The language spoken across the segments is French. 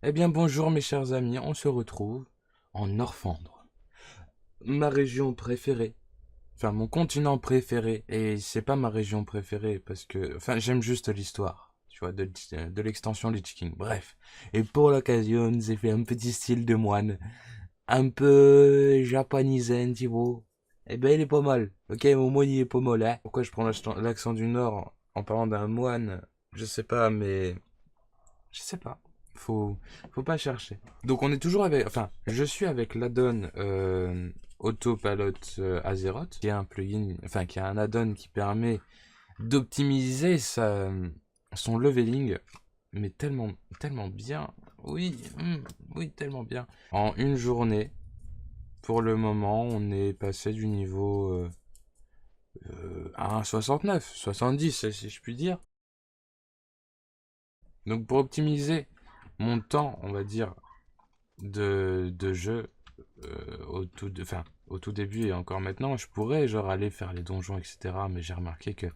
Eh bien bonjour mes chers amis, on se retrouve en Norfandre, ma région préférée, enfin mon continent préféré, et c'est pas ma région préférée parce que, enfin j'aime juste l'histoire, tu vois, de l'extension Lich King, bref. Et pour l'occasion, j'ai fait un petit style de moine, un peu japonisant, tu vois. Eh ben il est pas mal, ok, mon moine il est pas mal, hein. Pourquoi je prends l'accent du Nord en parlant d'un moine? Je sais pas, mais je sais pas. Faut, faut pas chercher. Donc on est toujours avec, enfin, je suis avec l'addon Autopilot Azeroth, qui est un plugin, enfin, qui a un addon qui permet d'optimiser son leveling, mais tellement, tellement bien. Oui, oui, tellement bien. En une journée, pour le moment, on est passé du niveau à un 69, 70, si je puis dire. Donc pour optimiser mon temps, on va dire, de jeu enfin, au tout début et encore maintenant, je pourrais genre aller faire les donjons, etc. Mais j'ai remarqué que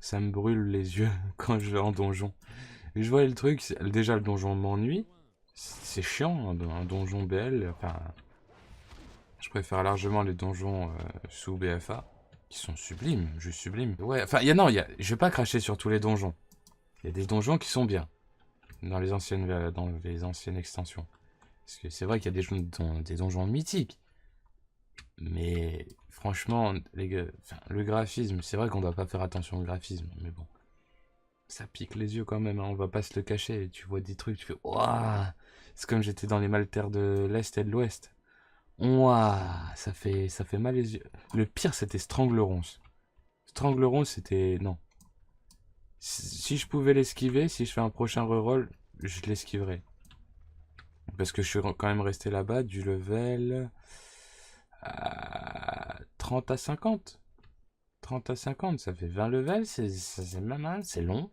ça me brûle les yeux quand je vais en donjon. Et je vois le truc, déjà le donjon m'ennuie. C'est chiant, un donjon BL. Enfin, je préfère largement les donjons sous BFA, qui sont sublimes, juste sublimes. Ouais, enfin, non, je vais pas cracher sur tous les donjons. Il y a des donjons qui sont bien dans les anciennes extensions. Parce que c'est vrai qu'il y a des donjons mythiques. Mais franchement, les gars, enfin, le graphisme, c'est vrai qu'on doit pas faire attention au graphisme, mais bon, ça pique les yeux quand même, hein, on va pas se le cacher. Tu vois des trucs, tu fais waouh, c'est comme j'étais dans les Maltaires de l'Est et de l'Ouest. Waouh, ça fait mal les yeux. Le pire, c'était Stranglerons. Stranglerons, c'était non. Si je pouvais l'esquiver, si je fais un prochain reroll, je l'esquiverais. Parce que je suis quand même resté là-bas du level 30 à 50. 30 à 50, ça fait 20 levels, c'est mal, c'est long,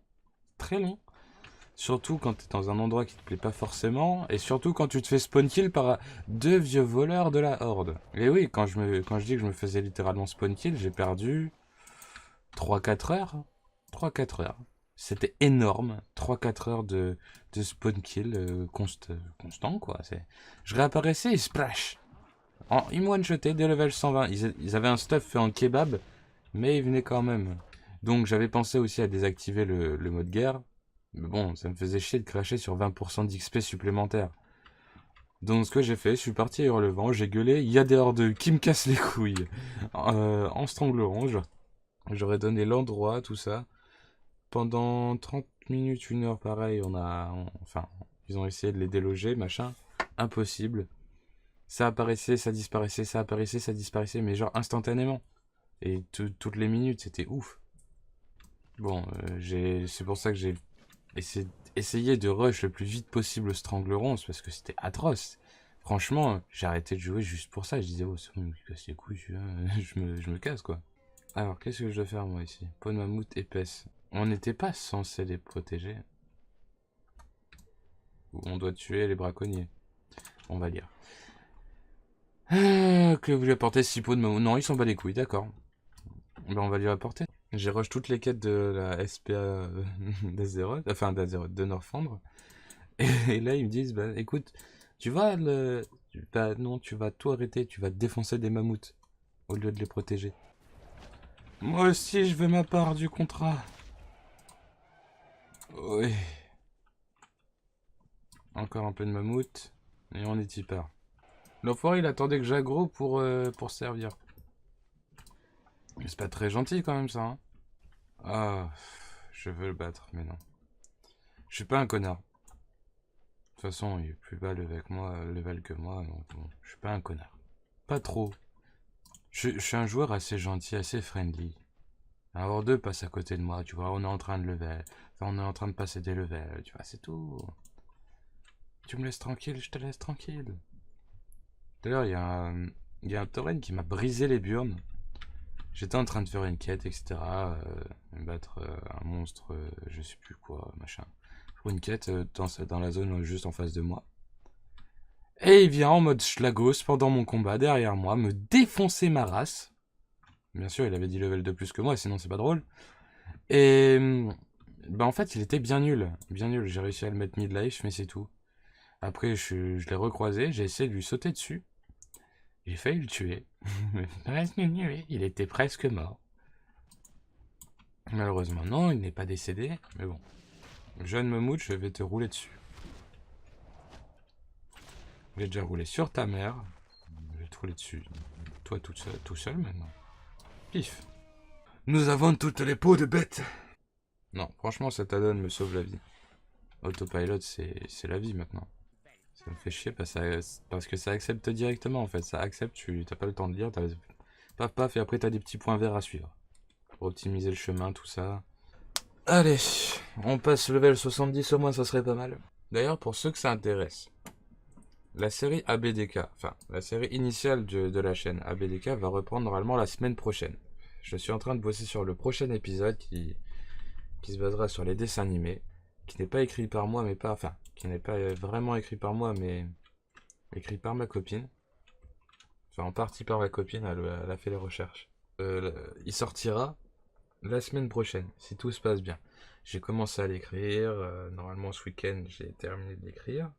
très long. Surtout quand t'es dans un endroit qui te plaît pas forcément, et surtout quand tu te fais spawn kill par deux vieux voleurs de la horde. Et oui, quand je dis que je me faisais littéralement spawn kill, j'ai perdu 3 4 heures. 3 4 heures. C'était énorme, 3 4 heures de spawn kill constant, quoi. Je réapparaissais et splash. Ils m'ont one-shoté dès level 120. Ils avaient un stuff fait en kebab, mais il venait quand même. Donc j'avais pensé aussi à désactiver le mode guerre. Mais bon, ça me faisait chier de cracher sur 20% d'XP supplémentaire. Donc ce que j'ai fait, je suis parti à Hurlevent, j'ai gueulé, il y a des hordes qui me cassent les couilles. En strangleront, j'aurais donné l'endroit, tout ça. Pendant 30 minutes, 1 heure, pareil, enfin, ils ont essayé de les déloger, machin. Impossible. Ça apparaissait, ça disparaissait, ça apparaissait, ça disparaissait, mais genre instantanément. Et toutes les minutes, c'était ouf. Bon, c'est pour ça que j'ai essayé de rush le plus vite possible Stranglerons parce que c'était atroce. Franchement, j'ai arrêté de jouer juste pour ça. Je disais, oh, c'est bon, il me casse les couilles, celui-là. Je me casse, quoi. Alors, qu'est-ce que je dois faire, moi, ici? Peau de mammouth épaisse. On n'était pas censé les protéger. Ou on doit tuer les braconniers. On va lire. Que vous lui apportez 6 pots de mammouth? Non, ils sont pas les couilles, d'accord. Ben, on va lui apporter. J'ai rush toutes les quêtes de la SPA d'Azeroth, enfin d'Azeroth, de Norfandre. Et là, ils me disent, bah écoute, tu vas le. Bah non, tu vas tout arrêter, tu vas défoncer des mammouths au lieu de les protéger. Moi aussi, je veux ma part du contrat. Oui. Encore un peu de mammouth, et on est y part. L'enfoiré, il attendait que j'aggro pour servir. Mais c'est pas très gentil quand même, ça, hein. Ah, je veux le battre, mais non. Je suis pas un connard. De toute façon, il est plus bas level que moi, donc bon, je suis pas un connard. Pas trop. Je suis un joueur assez gentil, assez friendly. Un hors 2 passe à côté de moi, tu vois, on est en train de level. Enfin, on est en train de passer des levels, tu vois, c'est tout. Tu me laisses tranquille, je te laisse tranquille. D'ailleurs, il y a un tauren qui m'a brisé les burnes. J'étais en train de faire une quête, etc. Battre un monstre, je sais plus quoi, machin. Pour une quête dans la zone juste en face de moi. Et il vient en mode schlagos pendant mon combat derrière moi, me défoncer ma race. Bien sûr, il avait 10 levels de plus que moi, sinon c'est pas drôle. Et bah en fait, il était bien nul. Bien nul. J'ai réussi à le mettre mid-life, mais c'est tout. Après, je l'ai recroisé, j'ai essayé de lui sauter dessus. J'ai failli le tuer. Il était presque mort. Malheureusement, non, il n'est pas décédé. Mais bon. Jeune Mammouth, je vais te rouler dessus. J'ai déjà roulé sur ta mère. Je vais te rouler dessus. Toi tout seul maintenant. Pif. Nous avons toutes les peaux de bête. Non, franchement, cet add-on me sauve la vie. Autopilot, c'est la vie maintenant. Ça me fait chier parce que ça accepte directement en fait. Ça accepte, tu n'as pas le temps de lire. Paf paf, et après t'as des petits points verts à suivre. Pour optimiser le chemin, tout ça. Allez, on passe level 70 au moins, ça serait pas mal. D'ailleurs, pour ceux que ça intéresse, la série ABDK, enfin la série initiale de la chaîne ABDK va reprendre normalement la semaine prochaine. Je suis en train de bosser sur le prochain épisode qui se basera sur les dessins animés, qui n'est pas écrit par moi, mais pas, enfin, qui n'est pas vraiment écrit par moi, mais écrit par ma copine. Enfin, en partie par ma copine, elle a fait les recherches. Il sortira la semaine prochaine, si tout se passe bien. J'ai commencé à l'écrire, normalement ce week-end j'ai terminé de l'écrire.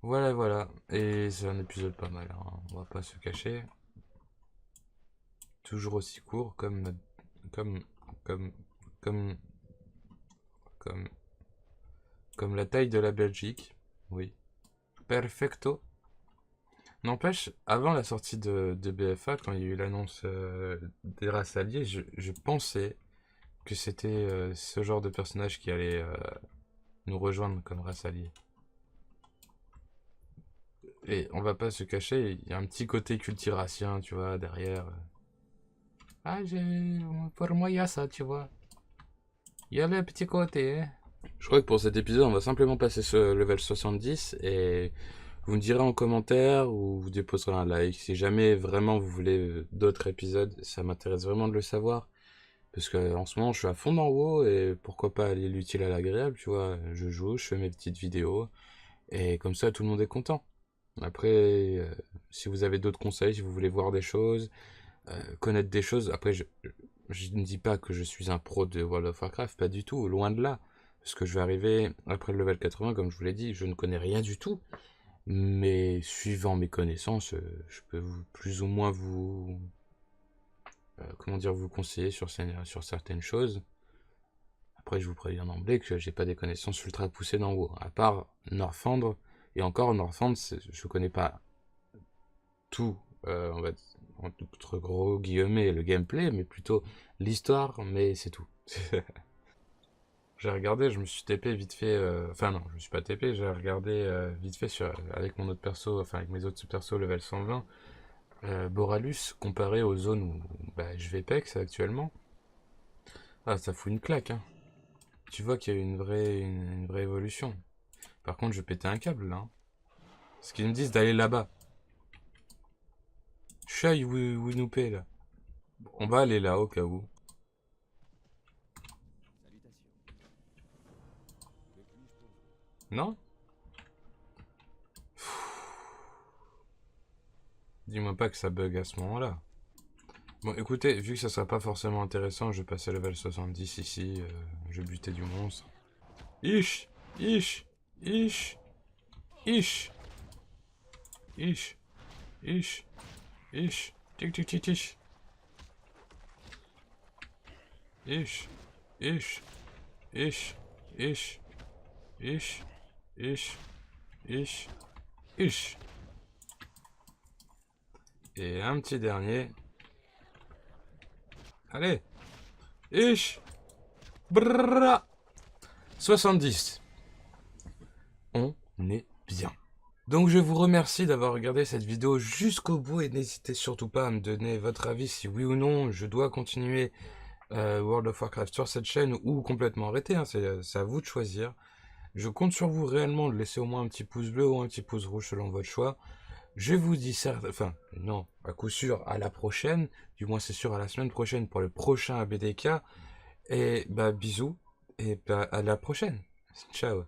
Voilà, voilà. Et c'est un épisode pas mal, hein. On va pas se cacher. Toujours aussi court, comme, comme, comme, comme, comme la taille de la Belgique. Oui. Perfecto. N'empêche, avant la sortie de BFA, quand il y a eu l'annonce des races alliées, je pensais que c'était ce genre de personnage qui allait nous rejoindre comme race alliée. Et on va pas se cacher, il y a un petit côté cultiracien, tu vois, derrière. Ah, pour moi, il y a ça, tu vois. Il y a le petit côté, hein. Je crois que pour cet épisode, on va simplement passer ce level 70 et vous me direz en commentaire ou vous déposerez un like. Si jamais vraiment vous voulez d'autres épisodes, ça m'intéresse vraiment de le savoir. Parce que en ce moment, je suis à fond dans WoW et pourquoi pas aller l'utile à l'agréable, tu vois. Je joue, je fais mes petites vidéos et comme ça, tout le monde est content. Après, si vous avez d'autres conseils, si vous voulez voir des choses, connaître des choses, après, je ne dis pas que je suis un pro de World of Warcraft, pas du tout, loin de là. Parce que je vais arriver après le level 80, comme je vous l'ai dit, je ne connais rien du tout. Mais suivant mes connaissances, je peux plus ou moins comment dire, vous conseiller sur certaines choses. Après, je vous préviens d'emblée que j'ai pas des connaissances ultra poussées dans WoW. À part Northrend, et encore Northrend, je connais pas tout, on va dire, entre gros guillemets, le gameplay, mais plutôt l'histoire, mais c'est tout. J'ai regardé, je me suis TP vite fait, enfin non, je me suis pas TP, j'ai regardé vite fait avec mon autre perso, enfin avec mes autres persos level 120, Boralus comparé aux zones où bah, je vais pex actuellement. Ah, ça fout une claque, hein. Tu vois qu'il y a eu une vraie évolution. Par contre, je pétais un câble là, hein. Parce qu'ils me disent d'aller là-bas. Chai Winoupé là. On va aller là au cas où. Non? Dis-moi pas que ça bug à ce moment-là. Bon, écoutez, vu que ça sera pas forcément intéressant, je vais passer level 70 ici. Je vais buter du monstre. Ish! Ish! Ish! Ish! Ish! Ish! Ish! Tic tic tic tic! Ish! Ish! Ish! Ish! Ish! Ish! Ish! Ish! Et un petit dernier. Allez! Ish! Brrrra! 70. On est bien. Donc je vous remercie d'avoir regardé cette vidéo jusqu'au bout et n'hésitez surtout pas à me donner votre avis si oui ou non je dois continuer World of Warcraft sur cette chaîne ou complètement arrêter, hein, c'est à vous de choisir. Je compte sur vous réellement de laisser au moins un petit pouce bleu ou un petit pouce rouge selon votre choix. Je vous dis certes, enfin non, à coup sûr à la prochaine, du moins c'est sûr à la semaine prochaine pour le prochain ABDK. Et bah bisous et bah à la prochaine. Ciao.